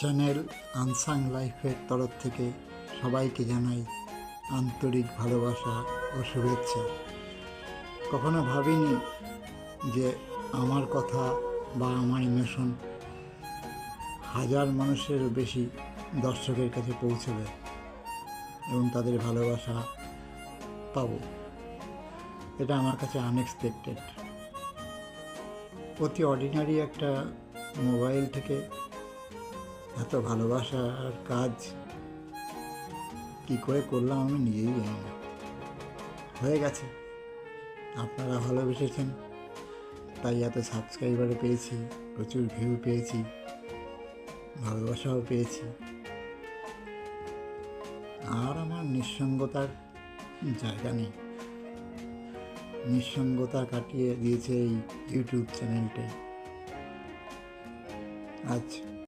Channel unsung লাইফের তরফ থেকে সবাইকে জানাই আন্তরিক ভালোবাসা ও শুভেচ্ছা। কখনো ভাবিনি যে আমার কথা বা আমার ইমোশন হাজার মানুষেরও বেশি দর্শকের কাছে পৌঁছবে এবং তাদের ভালোবাসা পাবো। এটা আমার কাছে আনএক্সপেক্টেড। অতি অর্ডিনারি একটা মোবাইল থেকে এত ভালোবাসার কাজ কী করে করলাম আমি নিজেই জানি না। হয়ে গেছে, আপনারা ভালোবেসেছেন তাই এত সাবস্ক্রাইবারও পেয়েছি, প্রচুর ভিউ পেয়েছি, ভালোবাসাও পেয়েছি। আর আমার নিঃসঙ্গতার জায়গা নেই। নিঃসঙ্গতা কাটিয়ে দিয়েছে এই ইউটিউব চ্যানেলটাই। আজ